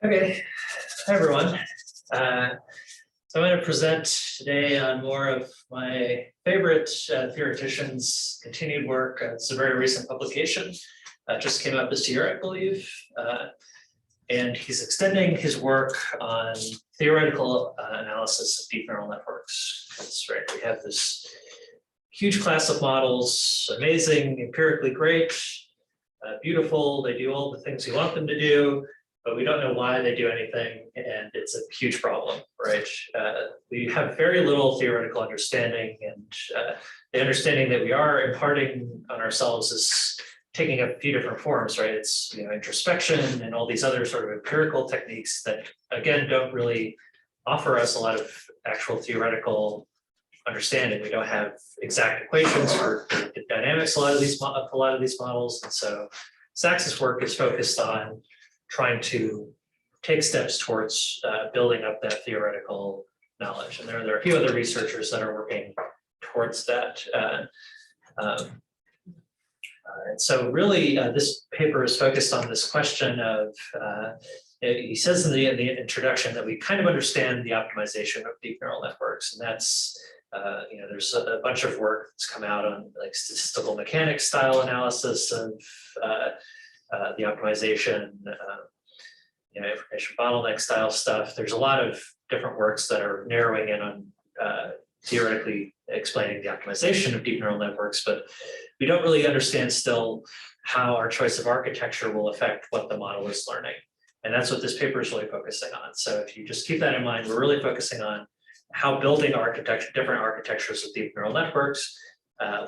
Okay, hi everyone. So I'm going to present today on more of my favorite theoretician's continued work. It's a very recent publication, just came out this year, I believe. And he's extending his work on theoretical analysis of deep neural networks. That's right, we have this huge class of models, amazing, empirically great, beautiful, they do all the things we want them to do, but we don't know why they do anything, and it's a huge problem, right? We have very little theoretical understanding, and the understanding that we are imparting on ourselves is taking a few different forms, right? It's introspection and all these other sort of empirical techniques that, again, don't really offer us a lot of actual theoretical understanding. We don't have exact equations for the dynamics of a lot of these models, and so Sachs's work is focused on trying to take steps towards building up that theoretical knowledge. And there are a few other researchers that are working towards that. And so really, this paper is focused on this question of, he says in the introduction that we kind of understand the optimization of deep neural networks. And that's, there's a bunch of work that's come out on like statistical mechanics style analysis of the optimization, information bottleneck style stuff. There's a lot of different works that are narrowing in on theoretically explaining the optimization of deep neural networks, but we don't really understand still how our choice of architecture will affect what the model is learning. And that's what this paper is really focusing on. So if you just keep that in mind, we're really focusing on how building different architectures of deep neural networks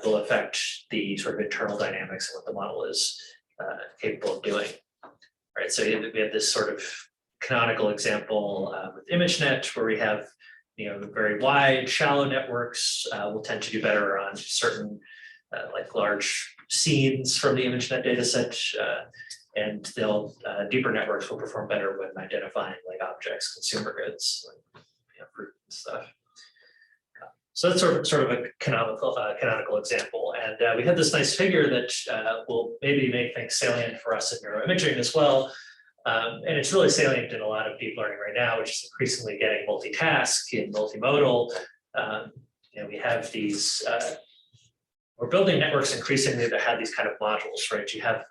will affect the sort of internal dynamics of what the model is capable of doing. Right, so we have this sort of canonical example with ImageNet, where we have very wide, shallow networks will tend to do better on certain like large scenes from the ImageNet data set, and deeper networks will perform better when identifying like objects, consumer goods, like fruit and stuff. So that's sort of a canonical example. And we have this nice figure that will maybe make things salient for us in neuroimaging as well. And it's really salient in a lot of deep learning right now, which is increasingly getting multitask and multimodal. We have these, we're building networks increasingly that have these kind of modules, right? You have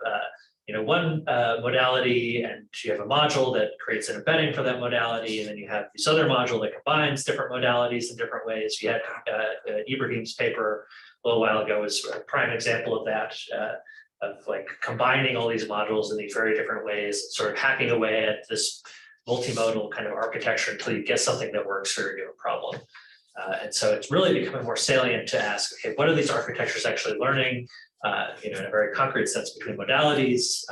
one modality, and you have a module that creates an embedding for that modality, and then you have this other module that combines different modalities in different ways. You had Ibrahim's paper a little while ago was a prime example of that, of like combining all these modules in these very different ways, sort of hacking away at this multimodal kind of architecture until you get something that works for your given problem. And so it's really becoming more salient to ask, okay, what are these architectures actually learning? In a very concrete sense between modalities,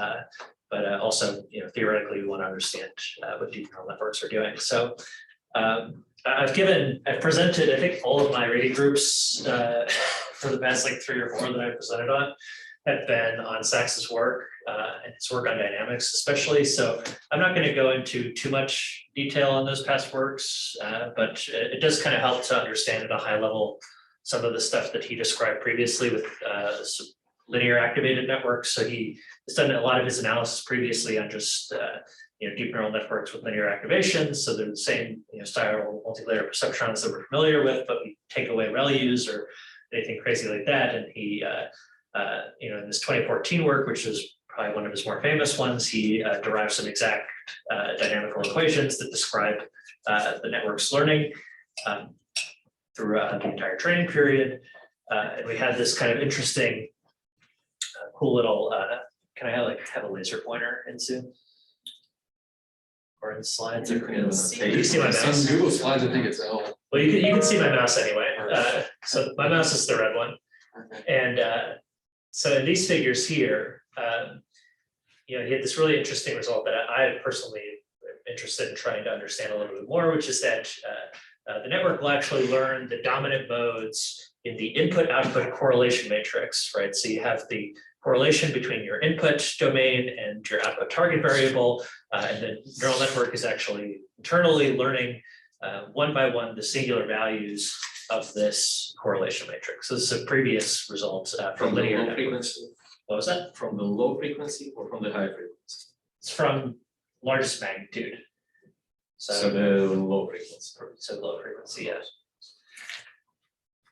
but also, theoretically, we want to understand what deep neural networks are doing. So I've presented, I think, all of my reading groups for the past like 3 or 4 that I've presented on have been on Sachs's work and his work on dynamics, especially. So I'm not going to go into too much detail on those past works, but it does kind of help to understand at a high level some of the stuff that he described previously with linear activated networks. So he has done a lot of his analysis previously on just deep neural networks with linear activations. So they're the same style multilayer perceptrons that we're familiar with, but we take away ReLUs or anything crazy like that. And he, in this 2014 work, which is probably one of his more famous ones, he derived some exact dynamical equations that describe the network's learning throughout the entire training period. And we had this kind of interesting cool little, can I have a laser pointer in Zoom? Or in slides? You can see my mouse. On Google Slides, I think it's L. Well, you can see my mouse anyway. So my mouse is the red one. Okay. And so in these figures here, he had this really interesting result that I personally am interested in trying to understand a little bit more, which is that the network will actually learn the dominant modes in the input-output correlation matrix, right? So you have the correlation between your input domain and your output target variable, and the neural network is actually internally learning one by one the singular values of this correlation matrix. So this is a previous result from linear networks. What was that? From the low frequency or from the high frequency? It's from largest magnitude. So the low frequency. So low frequency, yeah.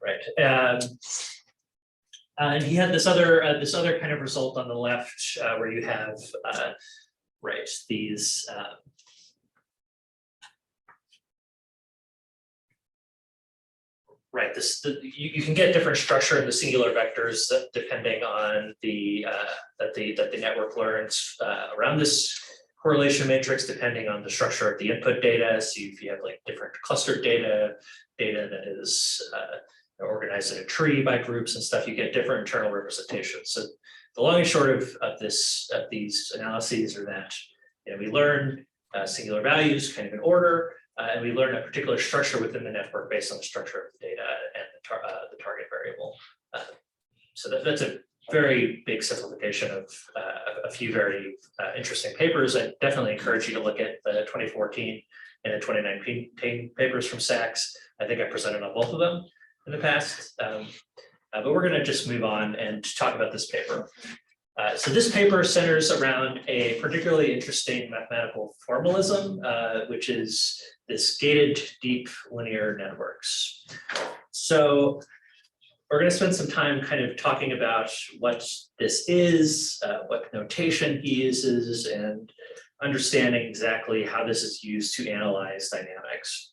Right. And he had this other kind of result on the left where you have right these right you can get different structure in the singular vectors that depending on the that the network learns around this correlation matrix depending on the structure of the input data. So if you have like different clustered data that is organized in a tree by groups and stuff, you get different internal representations. So the long and short of these analyses are that we learn singular values kind of in order, and we learn a particular structure within the network based on the structure of the data and the target variable. So that's a very big simplification of a few very interesting papers. I definitely encourage you to look at the 2014 and the 2019 papers from Sachs. I think I presented on both of them in the past, but we're going to just move on and talk about this paper. So this paper centers around a particularly interesting mathematical formalism, which is this gated deep linear networks. So we're going to spend some time kind of talking about what this is, what notation he uses, and understanding exactly how this is used to analyze dynamics.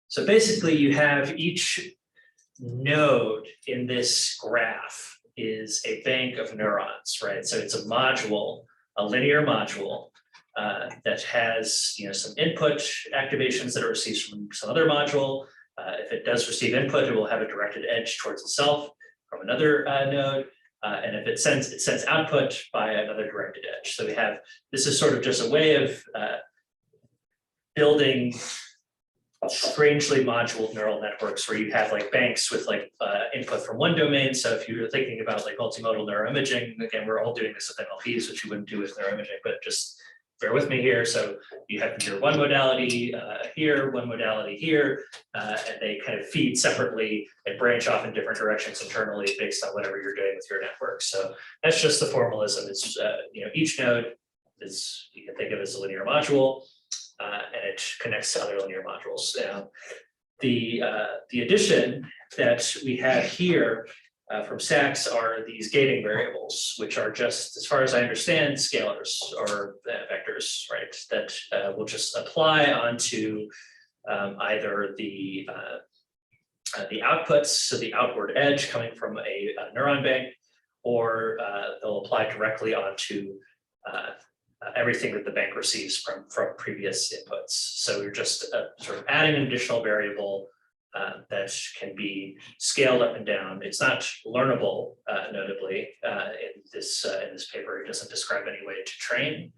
So basically you have each node in this graph is a bank of neurons, right? So it's a module, a linear module that has some input activations that are received from some other module. If it does receive input, it will have a directed edge towards itself from another node. And if it sends output by another directed edge. So this is sort of just a way of building strangely moduled neural networks where you have like banks with like input from one domain. So if you're thinking about like multimodal neuroimaging, again, we're all doing this with MLPs, which you wouldn't do with neuroimaging, but just bear with me here. So you have your one modality here, one modality here, and they kind of feed separately and branch off in different directions internally based on whatever you're doing with your network. So that's just the formalism. It's each node is, you can think of as a linear module, and it connects to other linear modules. Now, the addition that we have here from Sachs are these gating variables, which are just, as far as I understand, scalars or vectors, right? That will just apply onto either the outputs, so the outward edge coming from a neuron bank, or they'll apply directly onto everything that the bank receives from previous inputs. So you're just sort of adding an additional variable that can be scaled up and down. It's not learnable, notably, in this paper. It doesn't describe any way to train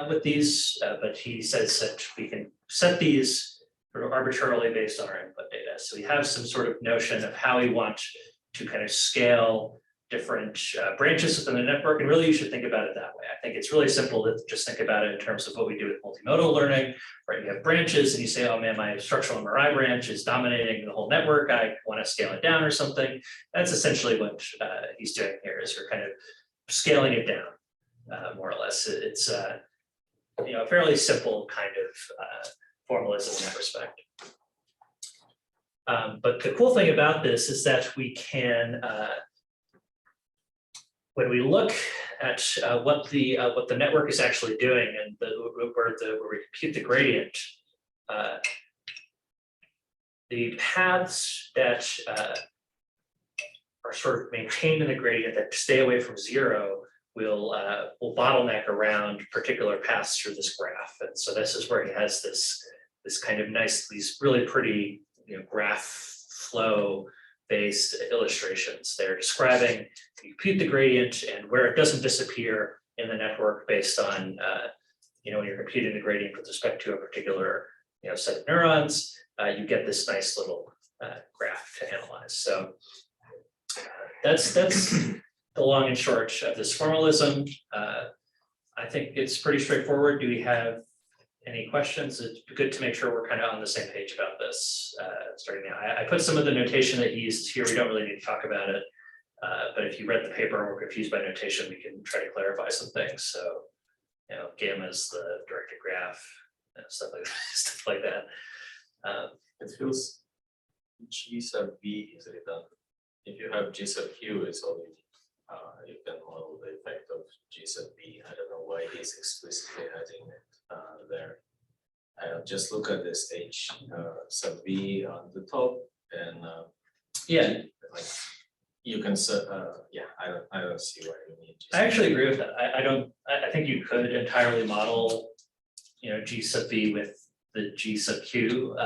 with these, but he says that we can set these sort of arbitrarily based on our input data. So we have some sort of notion of how we want to kind of scale different branches within the network, and really you should think about it that way. I think it's really simple to just think about it in terms of what we do with multimodal learning, right? You have branches and you say, oh man, my structural MRI branch is dominating the whole network, I want to scale it down or something. That's essentially what he's doing here, is we're kind of scaling it down, more or less. It's a fairly simple kind of formalism in that respect. But the cool thing about this is that we can when we look at what the network is actually doing and where we compute the gradient, the paths that are sort of maintained in the gradient that stay away from zero will bottleneck around particular paths through this graph. And so this is where he has this kind of nice, these really pretty graph flow based illustrations. They're describing, you compute the gradient and where it doesn't disappear in the network based on, when you're computing the gradient with respect to a particular, set of neurons, you get this nice little graph to analyze. So that's the long and short of this formalism. I think it's pretty straightforward. Do we have any questions? It's good to make sure we're kind of on the same page about this starting now. I put some of the notation that he uses here. We don't really need to talk about it. But if you read the paper and were confused by notation, we can try to clarify some things. So gamma is the directed graph, stuff like stuff like that. It feels G sub B is written. If you have G sub Q, it's already you can model the effect of G sub B. I don't know why he's explicitly adding it there. Just look at the stage sub B on the top, and Yeah, like you can yeah, I don't see why you need G I sub actually agree with that. I think you could entirely model, G sub B with the G sub Q.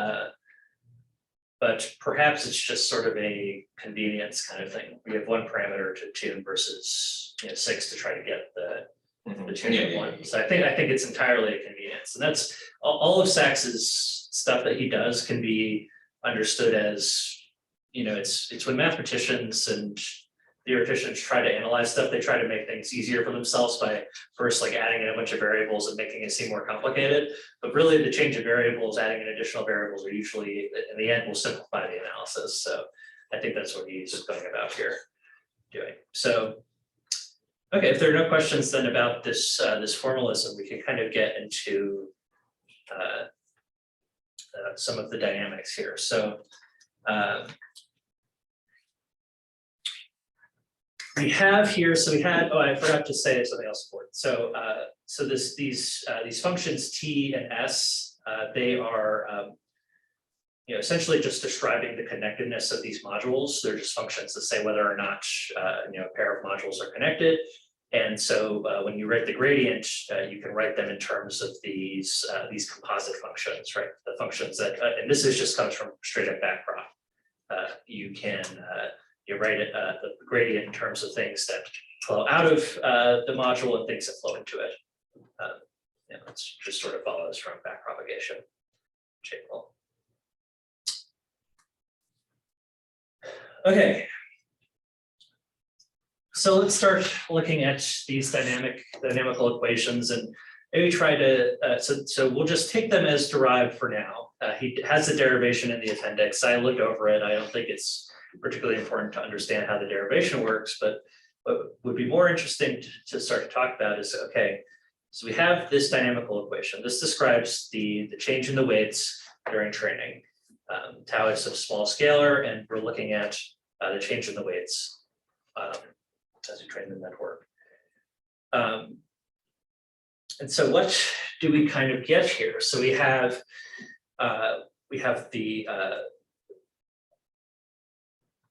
But perhaps it's just sort of a convenience kind of thing. We have one parameter to tune versus 6 to try to get the tuning of one. So I think it's entirely a convenience, and that's all of Sachs's stuff that he does can be understood as, it's when mathematicians and theoreticians try to analyze stuff, they try to make things easier for themselves by first like adding in a bunch of variables and making it seem more complicated. But really the change of variables, adding in additional variables are usually, in the end, will simplify the analysis. So I think that's what he's going about here doing. So, okay, if there are no questions then about this, this formalism, we can kind of get into some of the dynamics here. So we have here, so we had, I forgot to say something else important. So so these functions T and S, they are essentially just describing the connectedness of these modules. They're just functions that say whether or not a pair of modules are connected. And so when you write the gradient, you can write them in terms of these composite functions, right? The functions that, and this is just comes from straight up backprop. You can you write it, the gradient in terms of things that flow out of the module and things that flow into it. It just sort of follows from backpropagation. Okay. So let's start looking at these dynamical equations and maybe try to, so we'll just take them as derived for now. He has the derivation in the appendix. I looked over it. I don't think it's particularly important to understand how the derivation works, but what would be more interesting to start to talk about is, okay, so we have this dynamical equation. This describes the change in the weights during training. Tau is a small scalar, and we're looking at the change in the weights as we train the network. And so what do we kind of get here? So we have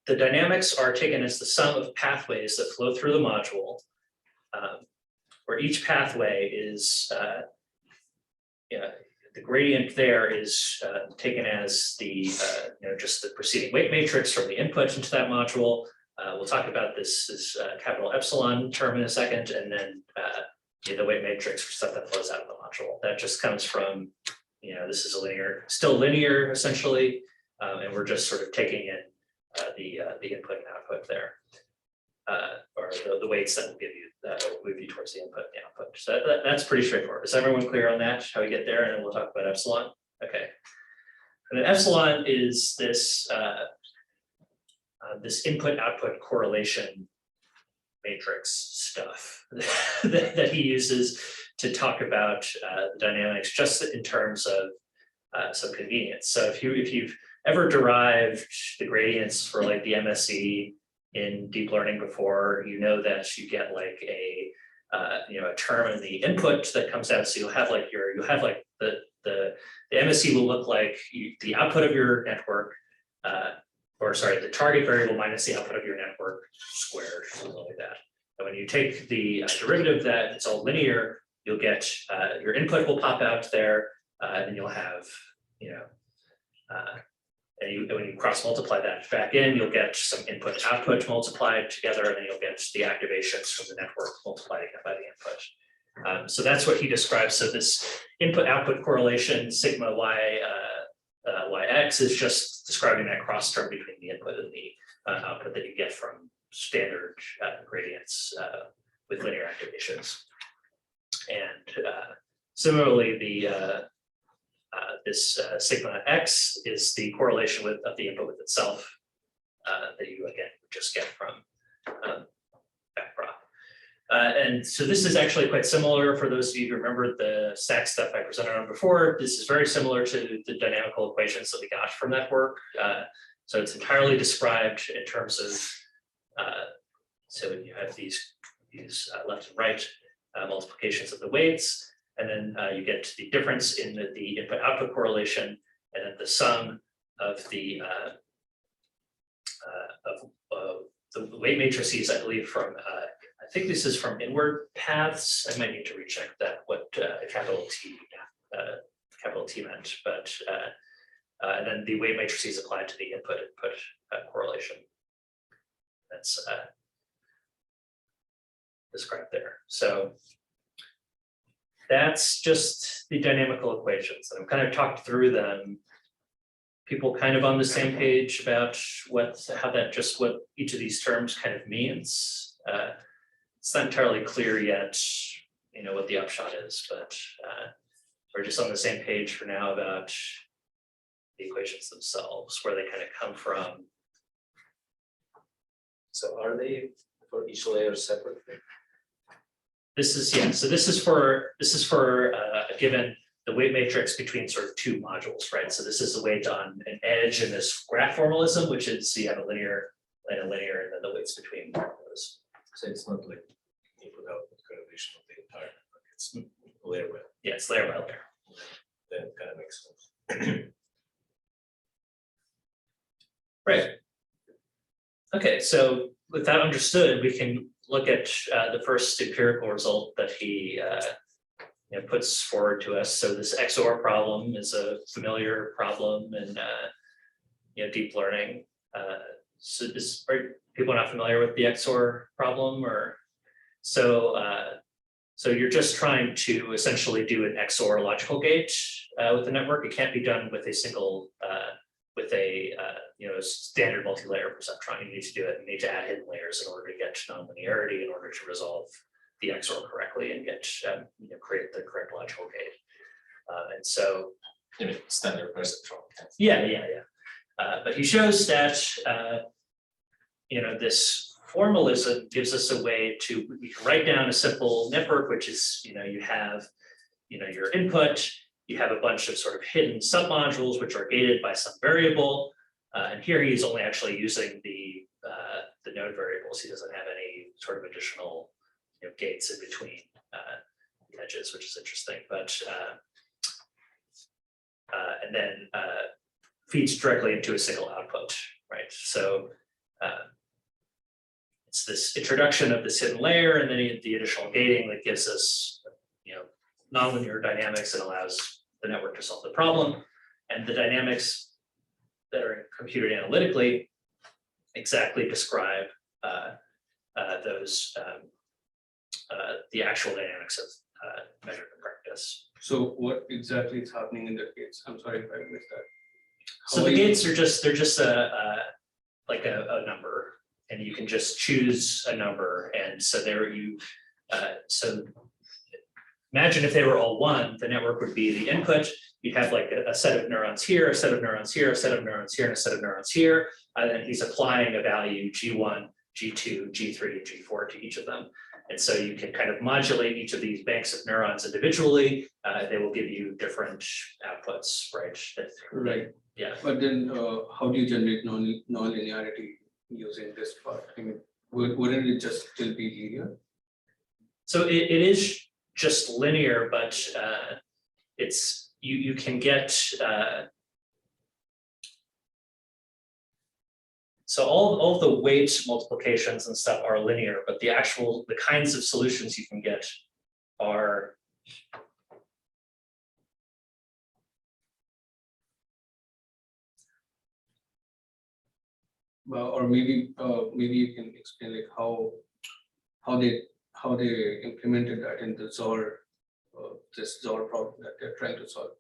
the dynamics are taken as the sum of pathways that flow through the module, where each pathway is, the gradient there is taken as the, just the preceding weight matrix from the input into that module. We'll talk about this capital epsilon term in a second, and then the weight matrix for stuff that flows out of the module. That just comes from, this is still linear essentially, and we're just sort of taking in the input and output there, or the weights that will give you move you towards the input and the output. So that's pretty straightforward. Is everyone clear on that? How we get there, and then we'll talk about epsilon. Okay, and then epsilon is this this input-output correlation matrix stuff that he uses to talk about the dynamics, just in terms of some convenience. So if you've ever derived the gradients for like the MSE in deep learning before, you know that you get like a term in the input that comes out. So you'll have like the MSE will look like the output of your network, or sorry, the target variable minus the output of your network squared, something like that. And when you take the derivative of that, it's all linear. You'll get your input will pop out there, and you'll have and when you cross multiply that back in, you'll get some input output multiplied together, and then you'll get the activations from the network multiplied again by the input. So that's what he describes. So this input output correlation sigma y yx is just describing that cross term between the input and the output that you get from standard gradients with linear activations. And similarly, this sigma x is the correlation of the input with itself that you again just get from backprop. And so this is actually quite similar for those of you who remember the stack stuff I presented on before. This is very similar to the dynamical equations that we got from that work. So it's entirely described in terms of, so you have these left and right multiplications of the weights, and then you get to the difference in the input-output correlation, and then the sum of the weight matrices, I believe, from I think this is from inward paths. I might need to recheck that what capital T meant, but and then the weight matrices applied to the input-output correlation. That's described there. So that's just the dynamical equations. And I've kind of talked through them. People kind of on the same page about what each of these terms kind of means. It's not entirely clear yet, what the upshot is, but we're just on the same page for now about the equations themselves, where they kind of come from. So are they for each layer separately? This is, yeah, so this is for a given the weight matrix between sort of two modules, right? So this is the weight on an edge in this graph formalism, which is, so you have a linear, and then the weights between those. So it's not like input output correlation of the entire network, it's layer by layer. Yeah, it's layer by layer. Then it kind of makes sense. Right. Okay, so with that understood, we can look at the first empirical result that he puts forward to us. So this XOR problem is a familiar problem in deep learning. So are people not familiar with the XOR problem, or so? So you're just trying to essentially do an XOR logical gate with the network. It can't be done with a single standard multi-layer perceptron. You need to do it. You need to add hidden layers in order to get nonlinearity, in order to resolve the XOR correctly and get create the correct logical gate. And so, standard perceptron. Yeah. But he shows that this formalism gives us a way to write down a simple network, which is you have your input. You have a bunch of sort of hidden submodules which are gated by some variable, and here he's only actually using the node variables. He doesn't have any sort of additional gates in between the edges, which is interesting. But and then feeds directly into a single output, right? So it's this introduction of this hidden layer, and then the additional gating that gives us nonlinear dynamics and allows the network to solve the problem. And the dynamics that are computed analytically exactly describe those the actual dynamics of measured in practice. So what exactly is happening in the gates? I'm sorry if I missed that. So the gates are just like a number, and you can just choose a number, and so so imagine if they were all one, the network would be the input. You'd have like a set of neurons here, a set of neurons here, a set of neurons here, and a set of neurons here. And then he's applying a value G1, G2, G3, and G4 to each of them. And so you can kind of modulate each of these banks of neurons individually. They will give you different outputs, right? Right. Yeah. But then how do you generate non-linearity using this part? I mean, wouldn't it just still be linear? So it is just linear, but it's you can get so all of the weight multiplications and stuff are linear, but the kinds of solutions you can get are or maybe you can explain like how they implemented that in the ZOR this ZOR problem that they're trying to solve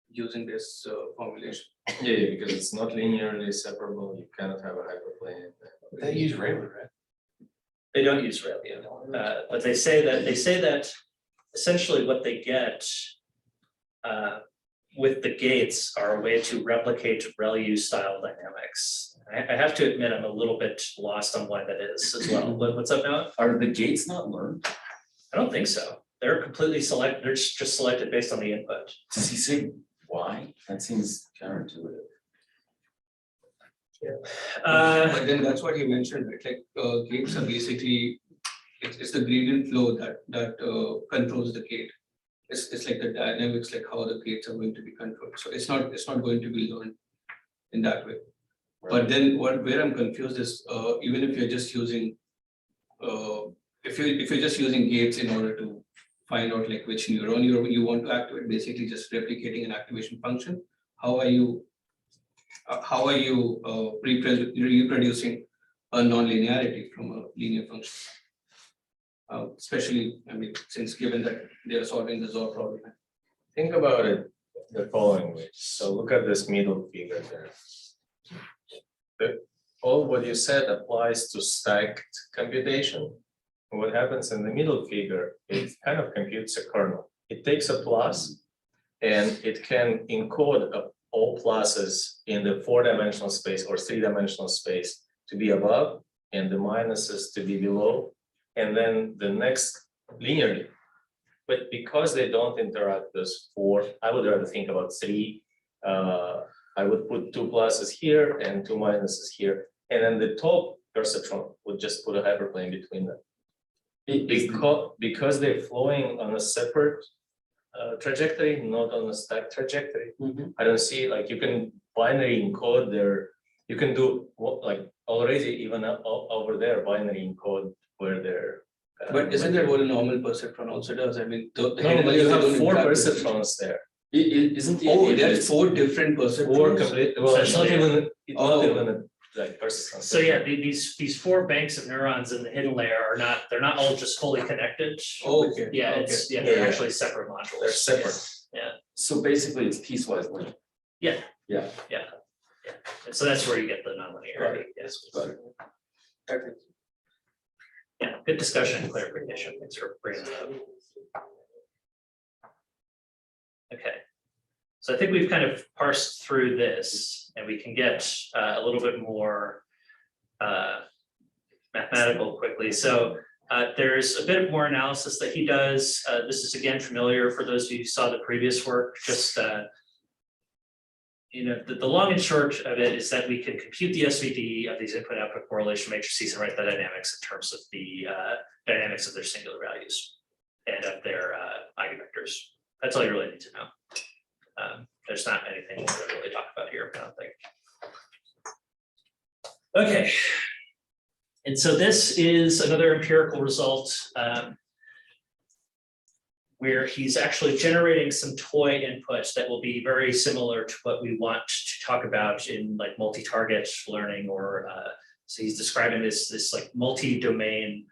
using this formulation. Yeah, because it's not linearly separable. You cannot have a hyperplane. They use Rayleigh, right? they don't use Rayleigh, but they say that essentially what they get with the gates are a way to replicate ReLU style dynamics. I have to admit, I'm a little bit lost on why that is as well. But what's up now? Are the gates not learned? I don't think so. They're completely select. They're just selected based on the input. Does he say why? That seems counterintuitive. But then that's what he mentioned, right? Like gates are basically, it's the gradient flow that controls the gate. It's like the dynamics, like how the gates are going to be controlled. So it's not going to be learned in that way. But then where I'm confused is even if you're just using if you're just using gates in order to find out like which neuron you want to activate, basically just replicating an activation function. How are you reproducing a non-linearity from a linear function? Especially, I mean, since given that they are solving the XOR problem. Think about it the following way. So look at this middle figure there. All what you said applies to stacked computation. What happens in the middle figure, it kind of computes a kernel. It takes a plus and it can encode all pluses in the 4-dimensional space or 3-dimensional space to be above and the minuses to be below, and then the next linearly. But because they don't interact with 4, I would rather think about 3. I would put 2 pluses here and 2 minuses here, and then the top perceptron would just put a hyperplane between them. Because they're flowing on a separate trajectory, not on a stacked trajectory. I don't see, like, you can binary encode there. You can do like already even over there binary encode where they're. But isn't that what a normal perceptron also does? I mean, No, but you have 4 perceptrons there. Isn't the Oh, idea there's 4 different perceptrons. 4 complete. Well, it's not Essentially. even. It's not even like perceptrons. So yeah, these 4 banks of neurons in the hidden layer are not. They're not all just fully connected. Oh, okay. Yeah, Okay. they're Yeah. actually separate modules. They're separate. So basically it's piecewise linear. Yeah. Yeah. And so that's where you get the nonlinearity. Yes. Got it. Okay. Yeah, good discussion and clarification. Thanks for bringing that up. Okay. So I think we've kind of parsed through this and we can get a little bit more mathematical quickly. So there's a bit more analysis that he does. This is again familiar for those of you who saw the previous work. Just the long and short of it is that we can compute the SVD of these input-output correlation matrices and write the dynamics in terms of the dynamics of their singular values and of their eigenvectors. That's all you really need to know. There's not anything more to really talk about here, I don't think. Okay. And so this is another empirical result where he's actually generating some toy inputs that will be very similar to what we want to talk about in like multi-target learning, or so he's describing this like multi-domain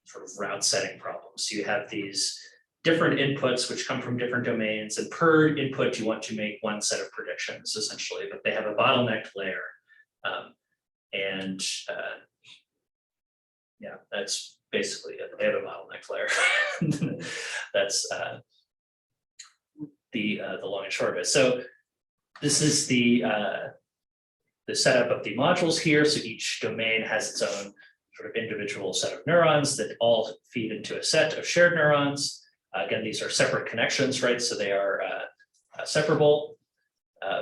sort of route setting problem. So you have these different inputs which come from different domains, and per input you want to make one set of predictions essentially, but they have a bottlenecked layer. Yeah, that's basically it. They have a bottleneck layer. That's the long and short of it. So this is the setup of the modules here. So each domain has its own sort of individual set of neurons that all feed into a set of shared neurons. Again, these are separate connections, right? So they are separable.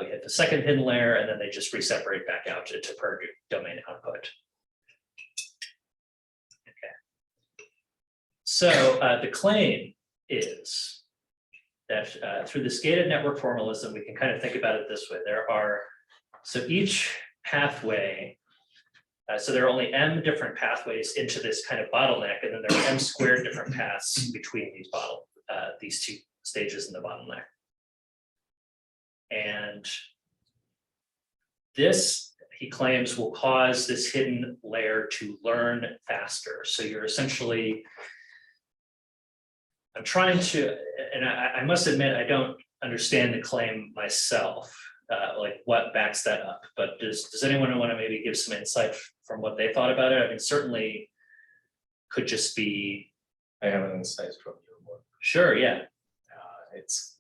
We hit the second hidden layer, and then they just reseparate back out to per domain output. So the claim is that through this gated network formalism, we can kind of think about it this way. There are, so each pathway, so there are only m different pathways into this kind of bottleneck, and then there are m squared different paths between these two stages in the bottleneck. And this, he claims, will cause this hidden layer to learn faster. So you're essentially, I'm trying to, and I must admit, I don't understand the claim myself, like what backs that up, but does anyone want to maybe give some insight from what they thought about it? I mean, certainly could just be. I have an insight from your work. Sure, yeah. It's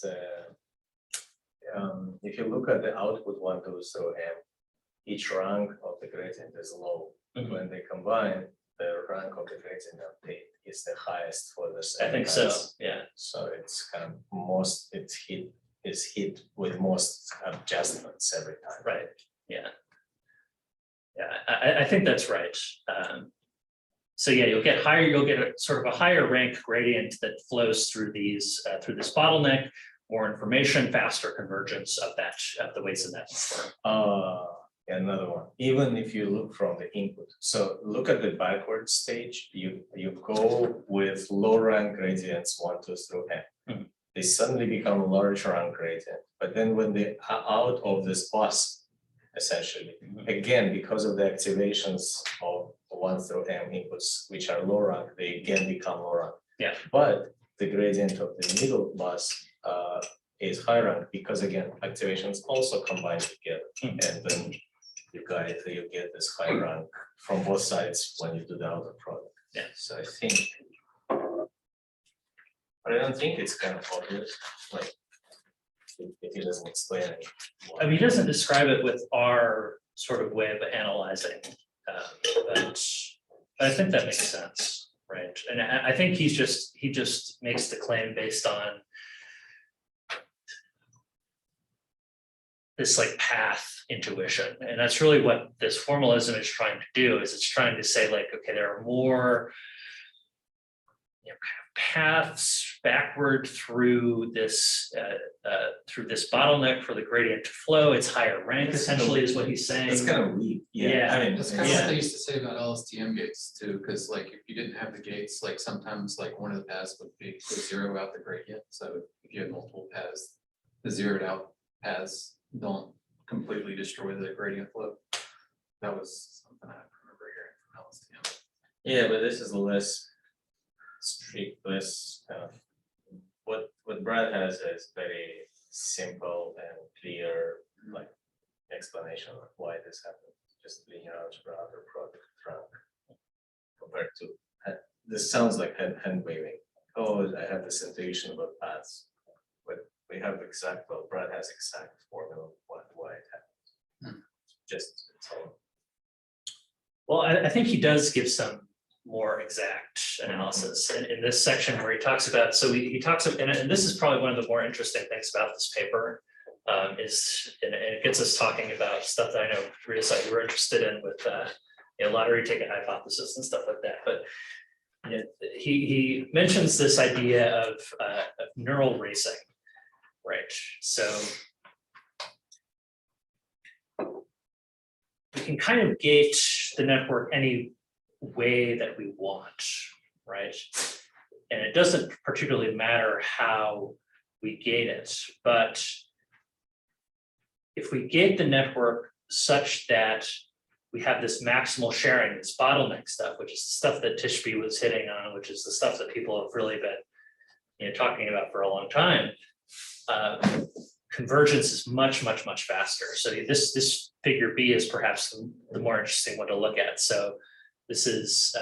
the if you look at the output 1, 2, so M, each rank of the gradient is low. Mhm. When they combine, the rank of the gradient update is the highest for the I think so, segments. yeah. So it's kind of it's hit with most adjustments every time. Right, yeah. Yeah, I think that's right. So yeah, you'll get a sort of a higher rank gradient that flows through these, through this bottleneck, more information, faster convergence of the weights in that network. Another one, even if you look from the input, so look at the backward stage, you go with low rank gradients 1, 2 through N. Mhm. They suddenly become a large rank gradient, but then when they are out of this bus, essentially, Mhm. again, because of the activations of 1 through M inputs, which are low rank, they again become low rank. Yeah. But the gradient of the middle bus is high rank because again, activations also combine together, Mhm. and then you get this high rank from both sides when you do the outer product. Yeah. So I think, but I don't think it's kind of obvious, like if he doesn't explain it. I mean, he doesn't describe it with our sort of way of analyzing, but I think that makes sense, right? And I think he just makes the claim based on this like path intuition, and that's really what this formalism is trying to do. Is it's trying to say like, okay, there are more, you know, paths backward through this bottleneck for the gradient to flow. It's higher rank essentially is what he's saying. It's kind of weak. Yeah. I mean, That's kind of Yeah. what they used to say about LSTM gates too, because like if you didn't have the gates, like sometimes like one of the paths would zero out the gradient. So if you had multiple paths, the zeroed out paths don't completely destroy the gradient flow. That was something I remember hearing from LSTM. yeah, but this is less strict, less kind of what Brad has is very simple and clear like explanation of why this happened. Just linear algebra outer product rank compared to this sounds like hand waving. Oh, I have this intuition about paths, but we have Brad has exact formula of why it happens. Just it's all. Well, I think he does give some more exact analysis in this section where he talks about, so he talks about, and this is probably one of the more interesting things about this paper, is, and it gets us talking about stuff that I know Rita said you were interested in with lottery ticket hypothesis and stuff like that. But he mentions this idea of neural racing, right? So we can kind of gate the network any way that we want, right? And it doesn't particularly matter how we gate it, but if we gate the network such that we have this maximal sharing, this bottleneck stuff, which is the stuff that Tishby was hitting on, which is the stuff that people have really been talking about for a long time, convergence is much faster. So this figure B is perhaps the more interesting one to look at. So this is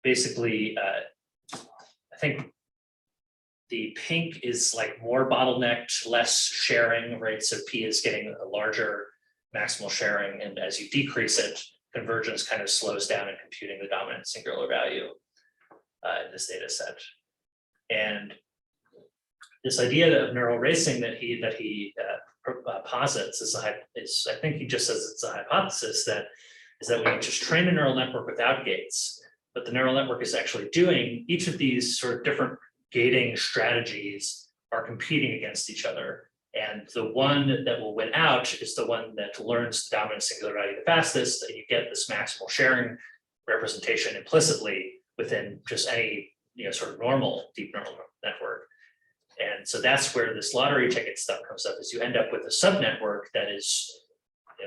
basically, I think the pink is like more bottlenecked, less sharing, right? So P is getting a larger maximal sharing, and as you decrease it, convergence kind of slows down in computing the dominant singular value in this data set. And this idea of neural racing that he posits is I think he just says it's a hypothesis that we just train a neural network without gates, but the neural network is actually doing each of these sort of different gating strategies are competing against each other. And the one that will win out is the one that learns the dominant singular value the fastest, and you get this maximal sharing representation implicitly within just any sort of normal deep neural network. And so that's where this lottery ticket stuff comes up, is you end up with a subnetwork that is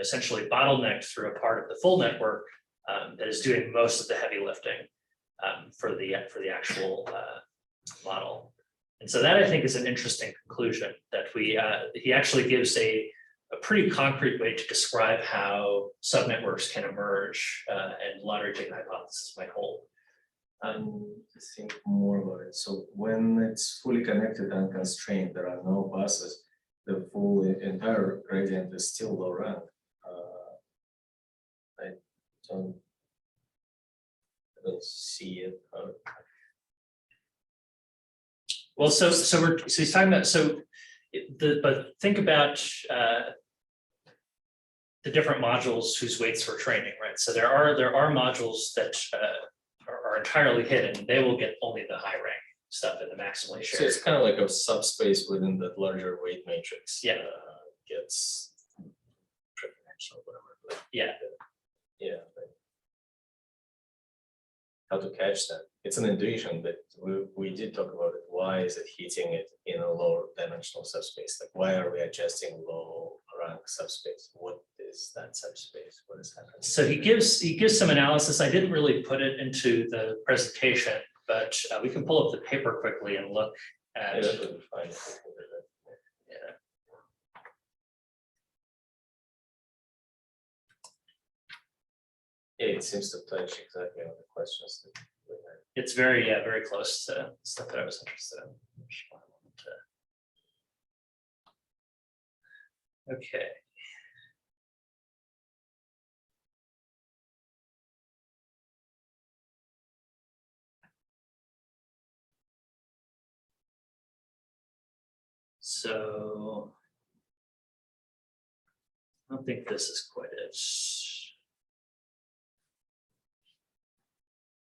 essentially bottlenecked through a part of the full network that is doing most of the heavy lifting for the actual model. And so that I think is an interesting conclusion that he actually gives a pretty concrete way to describe how subnetworks can emerge and lottery ticket hypothesis might hold. To think more about it. So when it's fully connected and constrained, there are no buses, the full entire gradient is still low rank. I don't see it. Well, so he's talking about, but think about the different modules whose weights for training, right? So there are modules that are entirely hidden. They will get only the high rank stuff in the maximally So shared. it's kind of like a subspace within that larger weight matrix. Yeah. Gets preferential, whatever. but Yeah. Yeah. but How to catch that? It's an intuition, but we did talk about it. Why is it hitting it in a lower dimensional subspace? Like, why are we adjusting low rank subspace? What is that subspace? What is happening? So he gives some analysis. I didn't really put it into the presentation, but we can pull up the paper quickly and look Yeah, at. that would be fine. if we can do that. Yeah. Yeah, it seems to touch exactly on the questions that we had. It's very close to stuff that I was interested in. Okay. So I don't think this is quite it.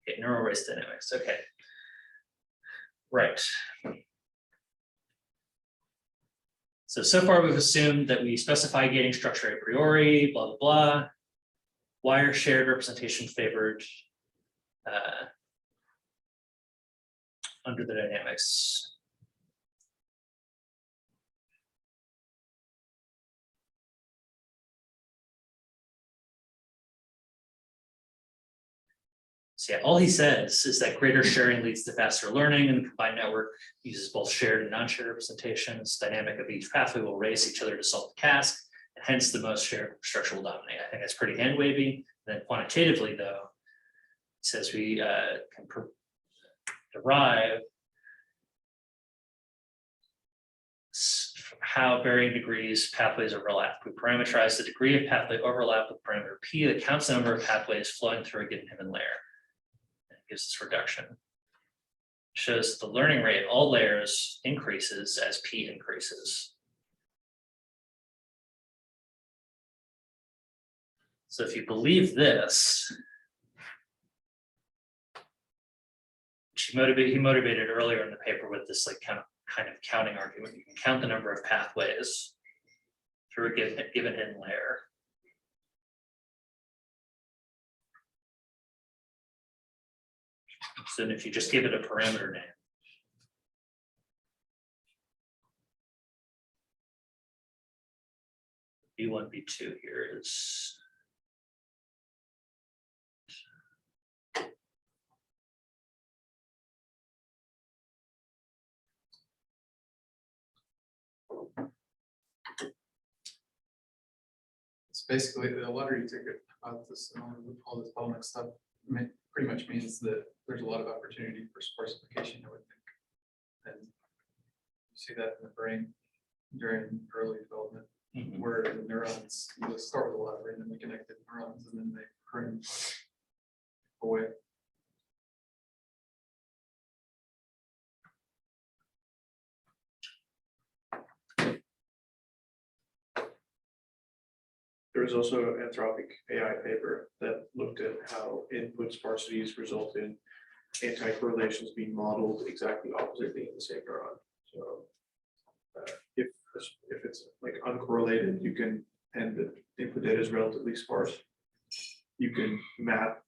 Okay, neural race dynamics. Okay. Right. So far we've assumed that we specify gating structure a priori, blah, blah, blah. Wire shared representation favored under the dynamics. So yeah, all he says is that greater sharing leads to faster learning, and the combined network uses both shared and non-shared representations. Dynamic of each pathway will race each other to solve the task, and hence the most shared structure will dominate. I think that's pretty hand wavy. Then quantitatively, though, he says we can derive how varying degrees pathways overlap. We parameterize the degree of pathway overlap with parameter P that counts the number of pathways flowing through a given layer. And it gives this reduction. Shows the learning rate, all layers increases as P increases. So if you believe this, which he motivated earlier in the paper with this like kind of counting argument. You can count the number of pathways through a given hidden layer. So then if you just give it a parameter name, B1, B2 here is It's basically the lottery ticket about this, all this bottleneck stuff, pretty much means that there's a lot of opportunity for sparsification, I would think. And you see that in the brain during early development, where the neurons, you start with a lot of randomly connected neurons and then they prune away. There was also an Anthropic AI paper that looked at how input sparsities result in anti-correlations being modeled exactly oppositely in the same neuron. So if it's like uncorrelated, you can, and the input data is relatively sparse, you can map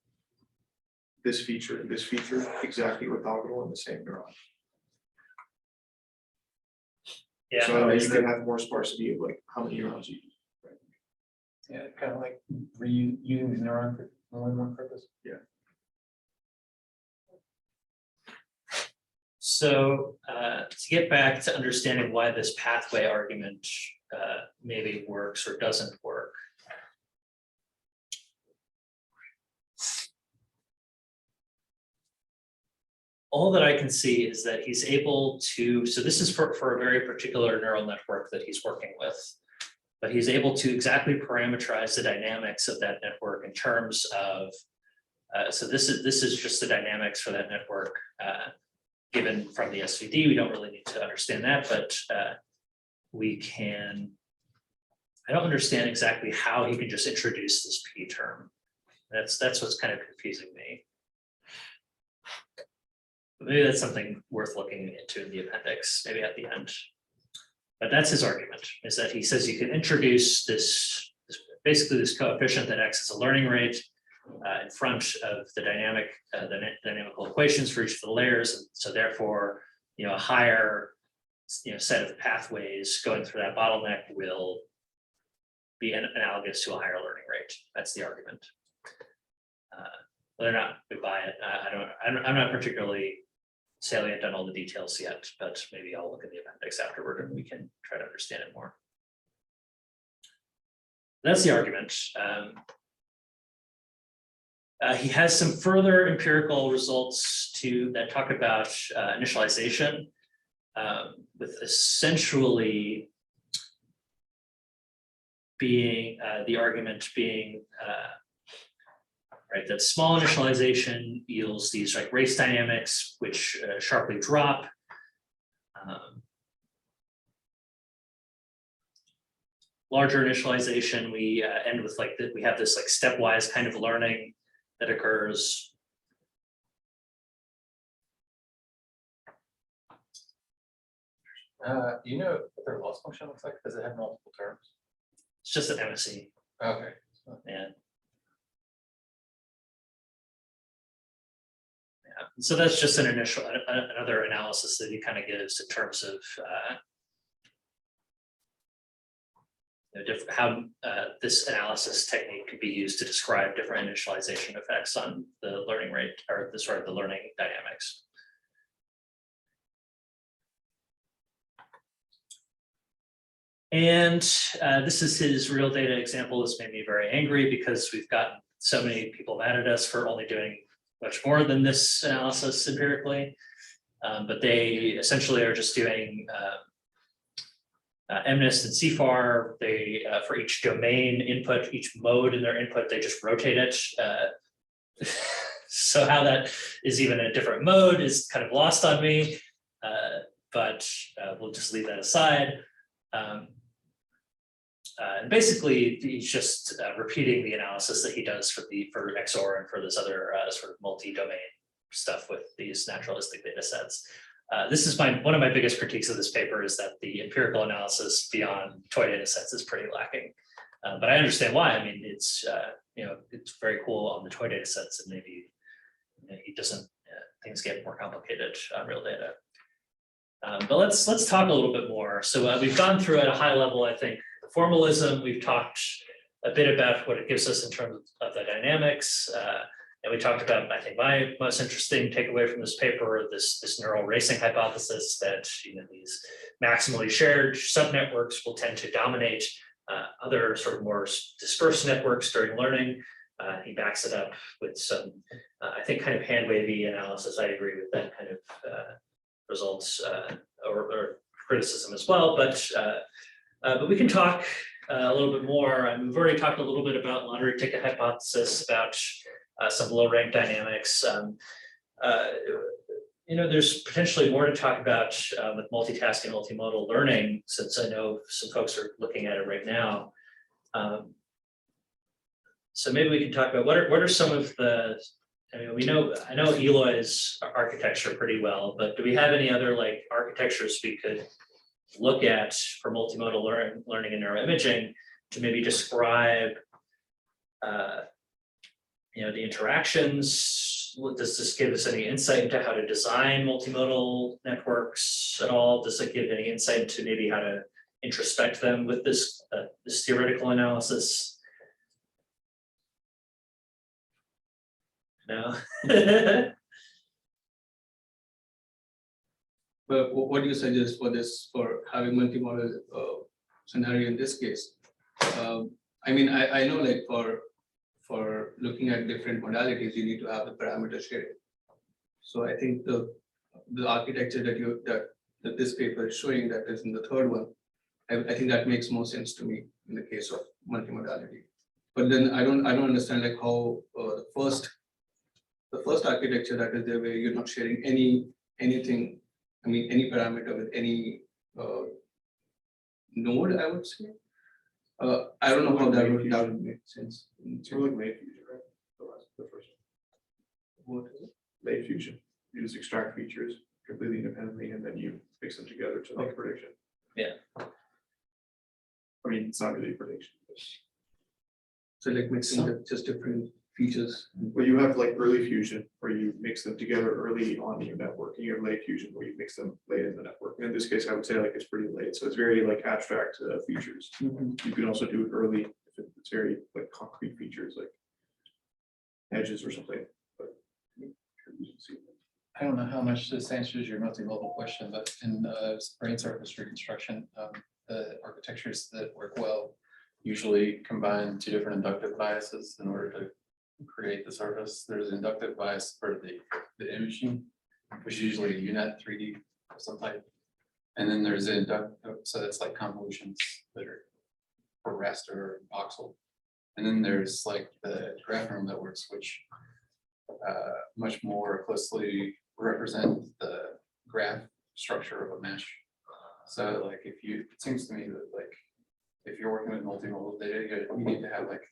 this feature and this feature exactly orthogonal in the same neuron. yeah. So you can have more sparsity of like how many neurons you use. Yeah, kind of like using the neuron for only one purpose. Yeah. So to get back to understanding why this pathway argument maybe works or doesn't work. all that I can see is that he's able to, so this is for a very particular neural network that he's working with. But he's able to exactly parameterize the dynamics of that network in terms of, so this is just the dynamics for that network given from the SVD. We don't really need to understand that, but we can, I don't understand exactly how he can just introduce this P term. That's what's kind of confusing me. But maybe that's something worth looking into in the appendix, maybe at the end. But that's his argument, is that he says you can introduce this basically this coefficient that acts as a learning rate in front of the dynamical equations for each of the layers. And so therefore, a higher set of pathways going through that bottleneck will be analogous to a higher learning rate. That's the argument. Whether or not we buy it, I'm not particularly salient on all the details yet, but maybe I'll look at the appendix afterward and we can try to understand it more. That's the argument. He has some further empirical results that talk about initialization, with essentially being the argument being right, that small initialization yields these like race dynamics, which sharply drop. Larger initialization, we end with like we have this like stepwise kind of learning that occurs. Do you know what their loss function looks like? Does it have multiple terms? It's just an MSE. Okay. Yeah. So that's just an initial, another analysis that he kind of gives in terms of how this analysis technique can be used to describe different initialization effects on the learning rate or the sort of the learning dynamics. And this is his real data example. This made me very angry because we've gotten so many people mad at us for only doing much more than this analysis empirically. But they essentially are just doing MNIST and CFAR. They, for each domain input, each mode in their input, they just rotate it. So how that is even a different mode is kind of lost on me, but we'll just leave that aside. And basically, he's just repeating the analysis that he does for XOR and for this other sort of multi-domain stuff with these naturalistic data sets. This is one of my biggest critiques of this paper is that the empirical analysis beyond toy data sets is pretty lacking. But I understand why. I mean, it's it's very cool on the toy data sets, and maybe he doesn't. Things get more complicated on real data. But let's talk a little bit more. So we've gone through at a high level, I think, the formalism. We've talked a bit about what it gives us in terms of the dynamics. And we talked about, I think, my most interesting takeaway from this paper, this neural racing hypothesis that these maximally shared subnetworks will tend to dominate other sort of more dispersed networks during learning. He backs it up with some, I think, kind of hand-wavy analysis. I agree with that kind of results or criticism as well. But we can talk a little bit more. And we've already talked a little bit about lottery ticket hypothesis, about some low rank dynamics. There's potentially more to talk about with multitasking, multimodal learning, since I know some folks are looking at it right now. So maybe we can talk about what are some of the, I know Eloy's architecture pretty well, but do we have any other like architectures we could look at for multimodal learning and neuroimaging to maybe describe the interactions? Does this give us any insight into how to design multimodal networks at all? Does it give any insight into maybe how to introspect them with this theoretical analysis? No. But what do you suggest for having multimodal scenario in this case? I mean, I know like for looking at different modalities, you need to have the parameter sharing. So I think the the architecture that this paper is showing that is in the third one, I think that makes more sense to me in the case of multimodality. But then I don't understand like how the first architecture that is there where you're not sharing anything, I mean, any parameter with any node, I would say. I don't know how that would make sense. It's more like late fusion, right? The first What is it? late fusion, you just extract features completely independently and then you mix them together to make a prediction. Yeah. I mean, it's not really a prediction. So like mixing just different features. But you have like early fusion where you mix them together early on in your network, and you have late fusion where you mix them late in the network. And in this case, I would say like it's pretty late, so it's very like abstract features. You can also do it early if it's very like concrete features like edges or something. But you can see. I don't know how much this answers your multimodal question, but in brain surface reconstruction, the architectures that work well usually combine two different inductive biases in order to create the surface. There's an inductive bias for the imaging, which is usually a UNet 3D of some type. And then there's an inductive, so that's like convolutions that are for raster or voxel. And then there's like the graph neural networks, which much more closely represent the graph structure of a mesh. So like it seems to me that like if you're working with multimodal data, you need to have like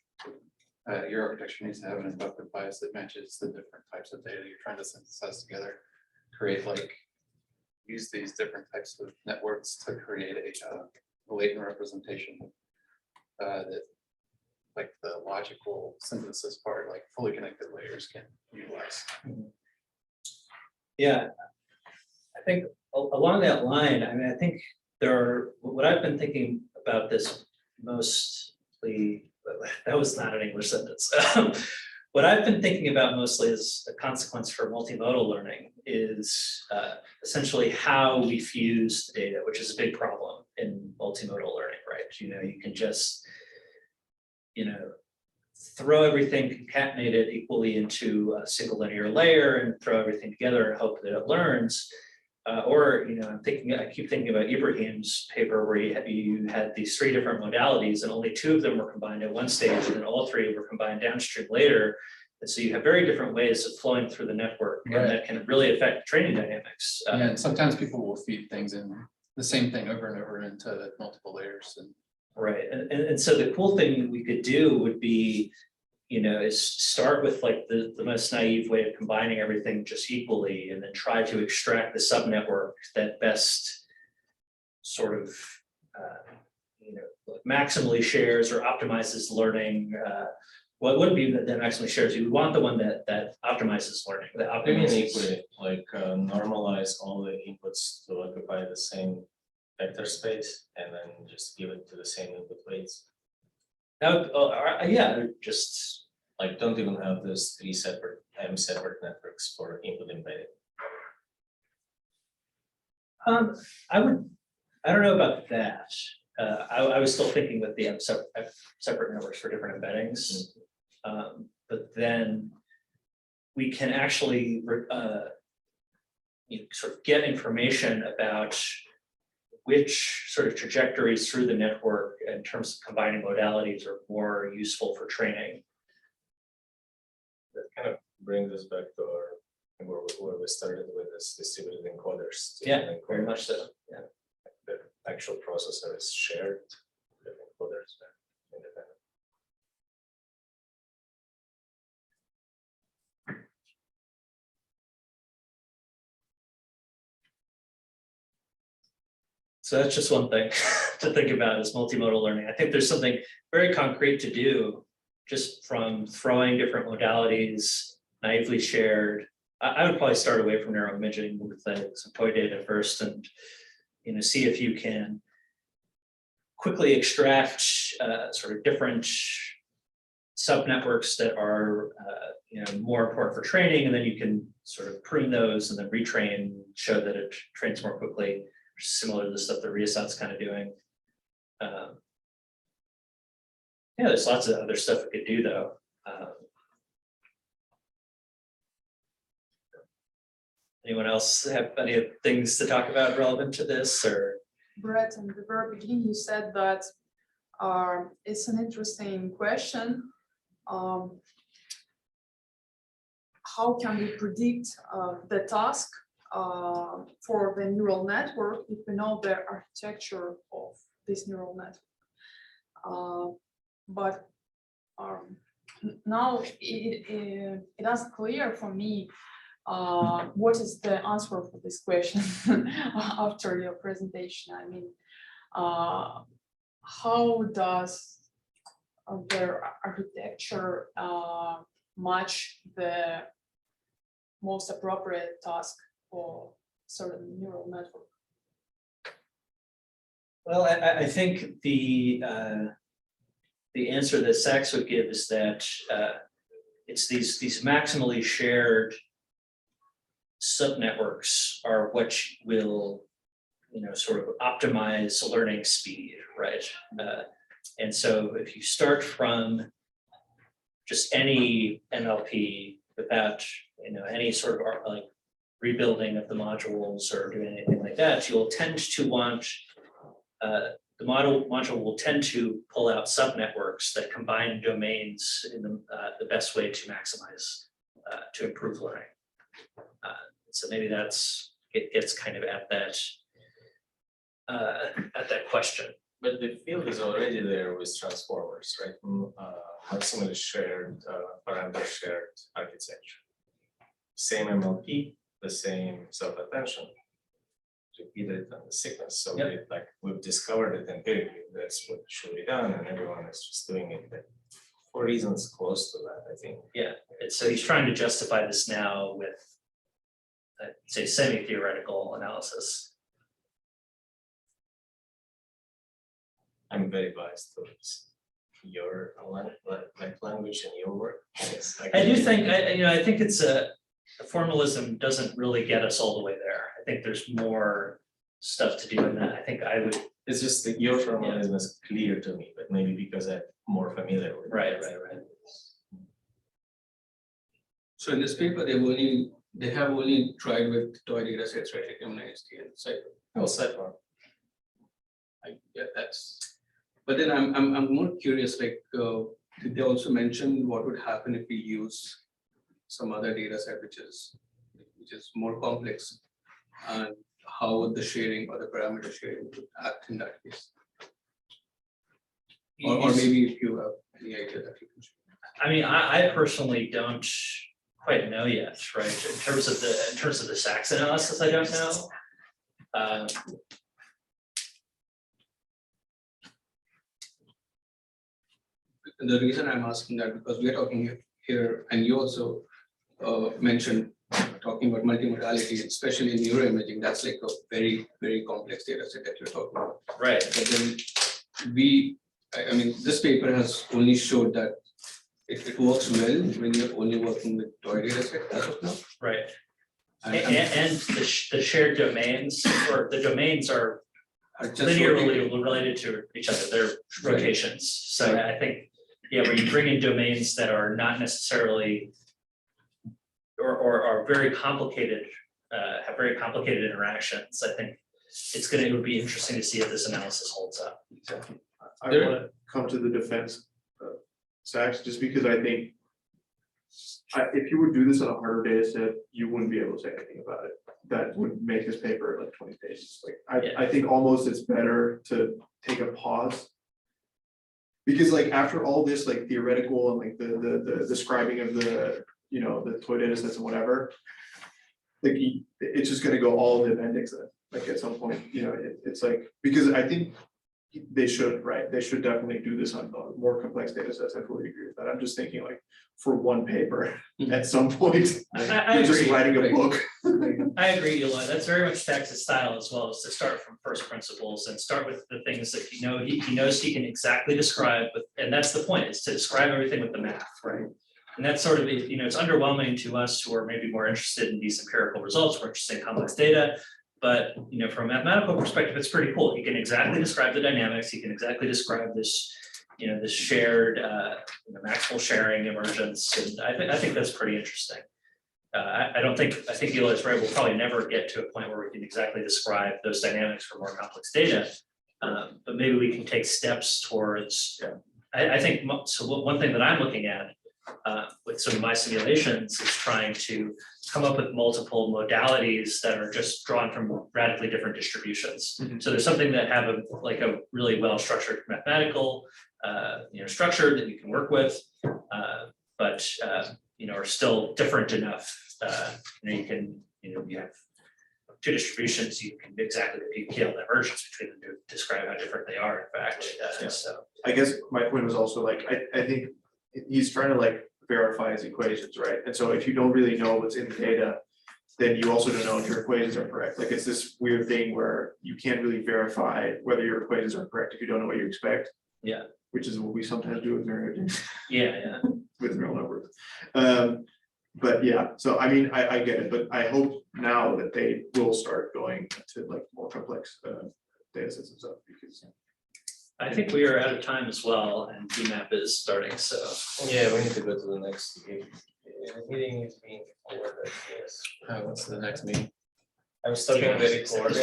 your architecture needs to have an inductive bias that matches the different types of data you're trying to synthesize together, create like use these different types of networks to create a latent representation that like the logical synthesis part, like fully connected layers can utilize. Yeah, I think along that line, I mean, I think what I've been thinking about this mostly, that was not an English sentence. What I've been thinking about mostly as a consequence for multimodal learning is essentially how we fuse the data, which is a big problem in multimodal learning, right? You can just, throw everything, concatenate it equally into a single linear layer and throw everything together and hope that it learns. I keep thinking about Ibrahim's paper where you had these three different modalities and only two of them were combined at one stage and then all three were combined downstream later. And so you have very different ways of flowing through the network, Right. and that can really affect training dynamics. And sometimes people will feed things in the same thing over and over into multiple layers. And Right, and so the cool thing we could do would be, is start with like the most naive way of combining everything just equally, and then try to extract the subnetwork that best sort of, maximally shares or optimizes learning. Well, it wouldn't be that maximally shares. You would want the one that optimizes learning. That I mean, optimizes. equally, like normalize all the inputs to occupy the same vector space and then just give it to the same input weights. Yeah, just. Like don't even have those three separate networks for input embedded. I don't know about that. I was still thinking that they have separate networks for different embeddings. But then we can actually sort of get information about which sort of trajectories through the network in terms of combining modalities are more useful for training. That kind of brings us back to where we started with this distributed encoders. Yeah, very much so. Yeah. The actual processor is shared, the encoders are independent. So that's just one thing to think about is multimodal learning. I think there's something very concrete to do just from throwing different modalities naively shared. I would probably start away from neuroimaging with some toy data first and see if you can quickly extract sort of different subnetworks that are more important for training, and then you can sort of prune those and then retrain, show that it trains more quickly, which is similar to the stuff that Riasat's kind of doing. Yeah, there's lots of other stuff we could do though. Anyone else have any things to talk about relevant to this, or? Brett, in the very beginning, you said that it's an interesting question. How can we predict the task for the neural network if we know the architecture of this neural network? But now it is clear for me what is the answer for this question after your presentation. I mean, how does their architecture match the most appropriate task for certain neural network? Well, I think the answer that Sachs would give is that it's these maximally shared subnetworks are what will, sort of optimize learning speed, right? And so if you start from just any NLP without, any sort of like rebuilding of the modules or doing anything like that, you'll tend to want the module will tend to pull out subnetworks that combine domains in the best way to maximize, to improve learning. So maybe it gets kind of at that question. But the field is already there with transformers, right? Maximally shared, parameter shared architecture. Same MLP, the same self-attention. Repeated on the sequence. So Yep. we've discovered it empirically. That's what should be done, and everyone is just doing it for reasons close to that, I think. And so he's trying to justify this now with, say, semi-theoretical analysis. I'm very biased towards your language and your work. Yes, I do think, I think it's the formalism doesn't really get us all the way there. I think there's more stuff to do in that. I think I would. It's just that your formalism is clear to me, but maybe because I'm more familiar with it. Right. So in this paper, they have only tried with toy data sets, right, MNIST and Cypher. Well, sidebar. I get that. But then I'm more curious, like, did they also mention what would happen if we use some other data set which is more complex, and how would the sharing or the parameter sharing would act in that case? Or maybe if you have any idea that you can share. I mean, I personally don't quite know yet, right? In terms of the Sachs analysis, I don't know. And the reason I'm asking that, because we are talking here, and you also mentioned talking about multimodality, especially in neuroimaging. That's like a very, very complex data set that you're talking about. Right. But then I mean, this paper has only showed that it works well when you're only working with toy data set as of now. Right. And And the shared domains, or the domains are just linearly related to each other. They're Right. rotations. So I think, where you bring in domains that are not necessarily or are very complicated, have very complicated interactions. I think it would be interesting to see if this analysis holds up. I want to come to the defense of Sachs, just because I think if you would do this on a harder data set, you wouldn't be able to say anything about it. That would make this paper like 20 pages. Like I think almost it's better to take a pause. Because like after all this like theoretical and like the describing of the the toy data sets and whatever, like it's just gonna go all in the appendix then. Like at some point, it's like, because I think they should, right? They should definitely do this on more complex data sets. I fully agree with that. I'm just thinking like for one paper at some point, I you're just agree. writing a book. I agree, Eli. That's very much Sachs' style as well, is to start from first principles and start with the things that he knows he can exactly describe with, and that's the point, is to describe everything with the math, right? And that's sort of, it's underwhelming to us who are maybe more interested in these empirical results. We're interested in complex data. But from a mathematical perspective, it's pretty cool. He can exactly describe the dynamics. He can exactly describe this, this shared, maximal sharing emergence, and I think that's pretty interesting. I think Eli's right, we'll probably never get to a point where we can exactly describe those dynamics for more complex data. But maybe we can take steps towards, I think, one thing that I'm looking at with some of my simulations is trying to come up with multiple modalities that are just drawn from radically different distributions. So there's something that have a really well-structured mathematical structure that you can work with, but are still different enough. You have two distributions, you can exactly repeat scale divergence between them to describe how different they are, in fact. So I guess my point was also like, I think he's trying to like verify his equations, right? And so if you don't really know what's in the data, then you also don't know if your equations are correct. Like it's this weird thing where you can't really verify whether your equations are correct if you don't know what you expect. Yeah. Which is what we sometimes do with yeah. with neural networks. But yeah, so I mean, I get it, but I hope now that they will start going to like more complex data sets and stuff, because I think we are out of time as well, and DMAP is starting, so. Yeah, we need to go to the next meeting. The meeting is being recorded, yes. What's the next meeting? I'm stopping the recording.